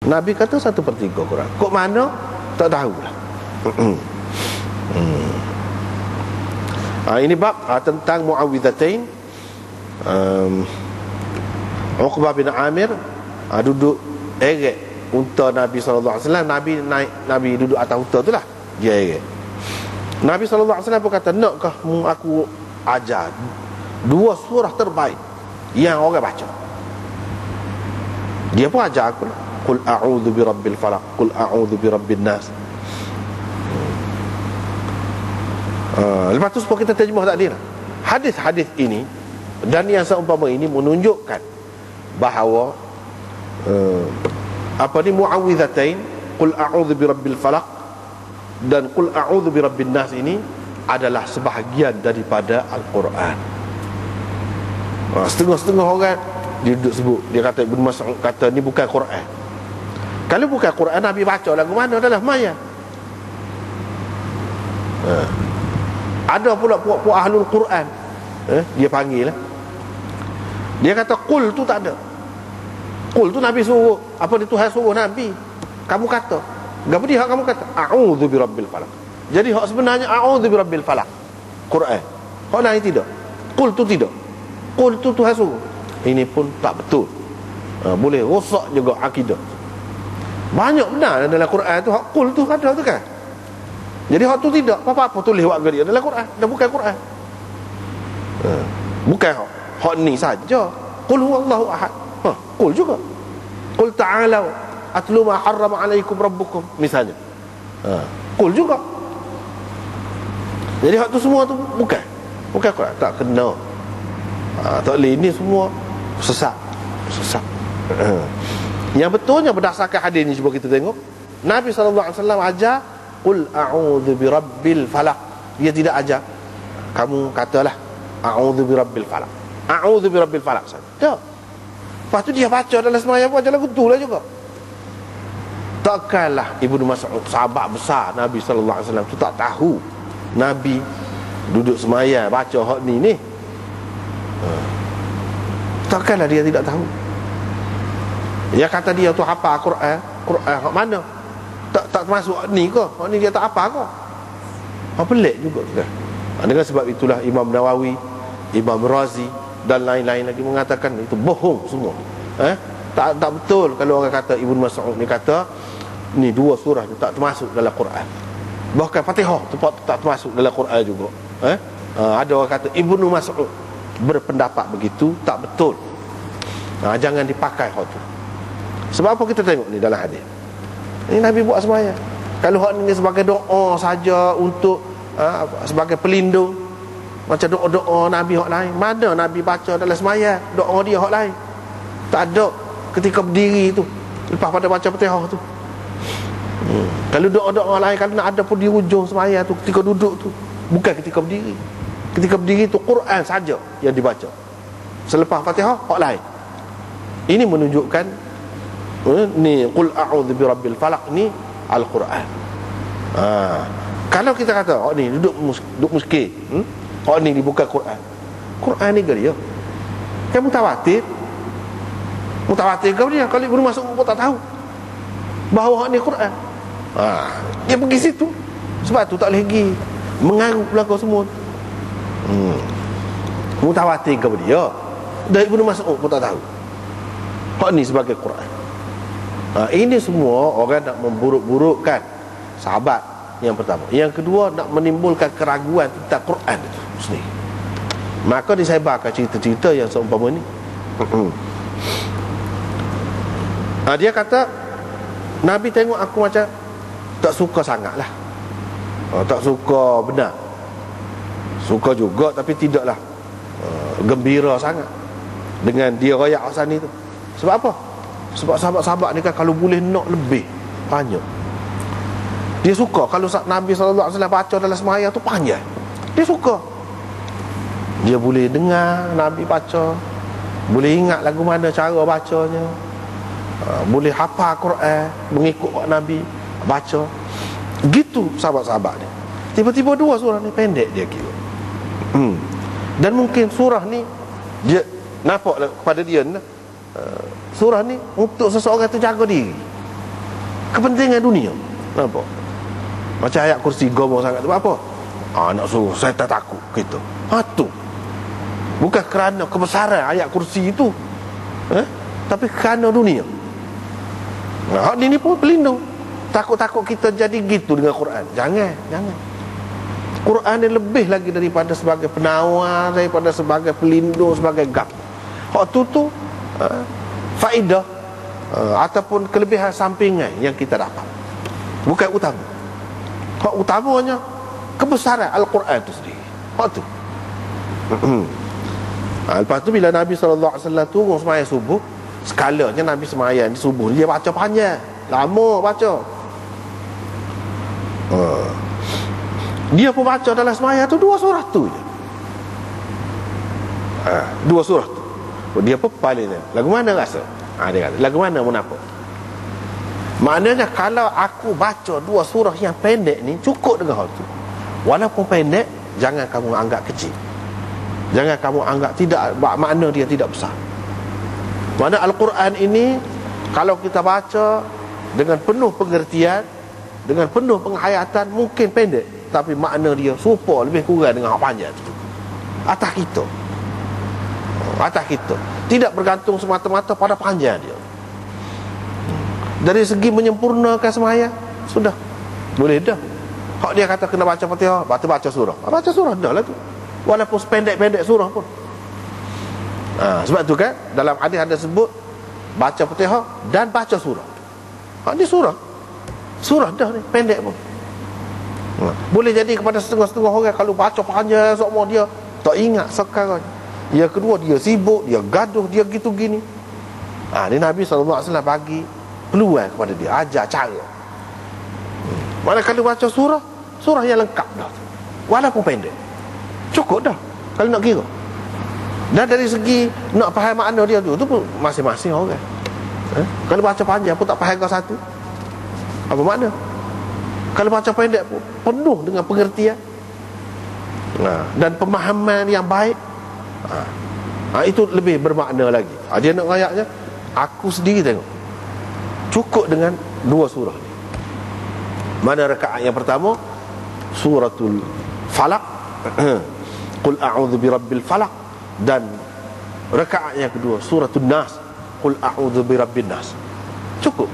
Nabi kata 1/3 Quran. Kok mana? Tak tahulah. Ini bab tentang Muawwidhatain. Uqbah bin Amir duduk erek unta Nabi SAW. Nabi duduk atas unta tu lah, dia erek. Nabi SAW pun kata, nakkah aku ajar 2 surah terbaik yang orang baca? Dia pun ajar aku lah. Qul a'udhu birabbil falaq, Qul a'udhu birabbin nas. Lepas tu supaya kita terjemah tadi lah. Hadis-hadis ini dan yang seumpama ini menunjukkan bahawa Muawwidhatain, Qul a'udhu birabbil falaq dan Qul a'udhu birabbin nas ini adalah sebahagian daripada Al-Quran. Setengah-setengah orang dia duduk sebut, dia kata Ibn Mas'ud kata ni bukan Quran. Kalau bukan Quran, Nabi baca lagu mana dalam maya? Ada pula puak-puak ahlul Quran, dia panggil lah. Dia kata qul tu tak ada. Qul tu Nabi suruh, apa dia Tuhan suruh Nabi. Kamu kata, gapo dia kamu kata a'udzu birabbil falaq. Jadi hak sebenarnya a'udzu birabbil falaq Quran. Hak lain tidak. Qul tu tidak. Qul tu Tuhan suruh. Ini pun tak betul. Boleh rosak juga akidah. Banyak benar dalam Quran tu hak qul tu ada tu kan. Jadi hak tu tidak. Apa-apa tulis wak dia dalam Quran, dan bukan Quran. Bukan hak ni saja. Qul huwallahu ahad. Qul juga. Qul ta'alu atlu ma harrama 'alaikum rabbukum misalnya. Qul juga. Jadi hak tu semua tu bukan Quran, tak kena. Tak boleh, ini semua sesat. Yang betulnya berdasarkan hadis ni, cuba kita tengok. Nabi SAW ajar Qul a'udhu birabbil falaq. Dia tidak ajar kamu katalah a'udhu birabbil falaq, a'udhu birabbil falaq saja. Tak. Lepas tu dia baca dalam sembahyang pun ajar lagu tu lah juga. Takkanlah Ibnu Mas'ud, sahabat besar Nabi SAW tu, tak tahu Nabi duduk sembahyang baca hak ni. Takkanlah dia tidak tahu. Dia kata dia tu hafal Quran hak mana? Tak termasuk ni ke? Hak ni dia tak hafal ke? Pelik juga kan. Dengan sebab itulah Imam Nawawi, Imam Razi dan lain-lain lagi mengatakan itu bohong semua. Tak betul kalau orang kata Ibnu Mas'ud ni kata ni 2 surah ni tak termasuk dalam Quran. Bahkan Fatihah tu tak termasuk dalam Quran juga. Ada orang kata Ibnu Mas'ud berpendapat begitu, tak betul. Jangan dipakai hak tu. Sebab apa kita tengok ni dalam hadis. Ini Nabi buat sembahyang. Kalau hak ni sebagai doa saja untuk sebagai pelindung, macam doa-doa Nabi hak lain, mana Nabi baca dalam sembahyang doa dia hak lain? Tak ada ketika berdiri tu, lepas pada baca Fatihah tu. Kalau doa-doa lain kalau nak ada pun di hujung sembahyang tu, ketika duduk tu, bukan ketika berdiri. Ketika berdiri tu Quran saja yang dibaca. Selepas Fatihah hak lain. Ini menunjukkan ni qul a'udzu birabbil falaq ni Al-Quran. Kalau kita kata ni duduk muskil, ni bukan Quran. Quran ni dia. Kan mutawatir ke dia? Kalau Ibnu Mas'ud pun tak tahu bahawa ni Quran. Dia pergi situ. Sebab tu tak boleh pergi mengarut belakang semua. Mutawatir ke dia? Dan Ibnu Mas'ud pun tak tahu hak ni sebagai Quran. Ini semua orang nak memburuk-burukkan sahabat, yang pertama. Yang kedua, nak menimbulkan keraguan tentang Quran itu sendiri. Maka disebarkan cerita-cerita yang seumpama ni. Dia kata Nabi tengok aku macam tak suka sangat lah. Tak suka benar. Suka juga tapi tidaklah gembira sangat dengan dia royak asal ni tu. Sebab apa? Sebab sahabat-sahabat ni kan kalau boleh nak lebih banyak. Dia suka kalau Nabi SAW baca dalam sembahyang tu panjang. Dia suka. Dia boleh dengar Nabi baca, boleh ingat lagu mana cara bacanya, boleh hafal Quran mengikut Nabi baca. Gitu sahabat-sahabat ni. Tiba-tiba 2 surah ni pendek dia kira. Dan mungkin surah ni dia nampak kepada dia surah ni untuk seseorang tu jaga diri. kepentingan dunia. Nampak? Macam ayat kursi gomong sangat tu apa? Nak suruh saya tak takut gitu. Tu. Bukan kerana kebesaran ayat kursi itu, tapi kerana dunia. Hak ni pun pelindung. Takut-takut kita jadi gitu dengan Quran. Jangan. Quran ni lebih lagi daripada sebagai penawar, daripada sebagai pelindung, sebagai gap. Hak tu faedah ataupun kelebihan sampingan yang kita dapat. Bukan utama. Hak utamanya kebesaran Al-Quran itu sendiri. Hak tu. Lepas tu bila Nabi SAW turun sembahyang subuh, skalanya Nabi sembahyang di subuh dia baca panjang, lama baca. Dia pun baca dalam sembahyang tu 2 surah tu je. 2 surah tu. Dia pun paling lagu mana rasa? Dia kata, lagu mana munafik? Maknanya kalau aku baca 2 surah yang pendek ni cukup dengan hal tu. Walaupun pendek, jangan kamu anggap kecil. Jangan kamu anggap tidak, makna dia tidak besar. Makna Al-Quran ini kalau kita baca dengan penuh pengertian, dengan penuh penghayatan, mungkin pendek, tapi makna dia serupa lebih kurang dengan hak panjang tu. Atas kita. Tidak bergantung semata-mata pada panjang dia. Dari segi menyempurnakan sembahyang, sudah boleh dah. Hak dia kata kena baca Fatihah, baca surah. Baca surah dah lah tu. Walaupun sependek-pendek surah pun. Sebab tu kan dalam hadis ada sebut baca Fatihah dan baca surah. Ni surah dah ni, pendek pun. Boleh jadi kepada setengah-setengah orang kalau baca panjang semua dia tak ingat sekarang. Yang kedua dia sibuk, dia gaduh, dia gitu gini. Ni Nabi SAW bagi peluang kepada dia, ajar cara. Mana kalau baca surah yang lengkap dah, walaupun pendek, cukup dah kalau nak kira. Dan dari segi nak faham makna dia tu pun masing-masing orang. Kalau baca panjang pun tak faham kau satu, apa makna? Kalau baca pendek pun penuh dengan pengertian dan pemahaman yang baik, itu lebih bermakna lagi. Dia nak ayatnya, aku sendiri tengok cukup dengan 2 surah ni. Mana rakaat yang pertama suratul Falaq, Qul a'udzu birabbil falaq, dan rakaat yang kedua suratul Nas, Qul a'udzu birabbin nas. Cukup.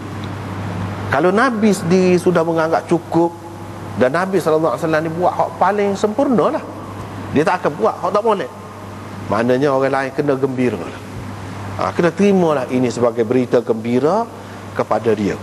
Kalau Nabi sendiri sudah menganggap cukup, dan Nabi SAW ni buat hak paling sempurna lah, dia tak akan buat hak tak boleh. Maknanya orang lain kena gembira lah. Kena terimalah ini sebagai berita gembira kepada dia.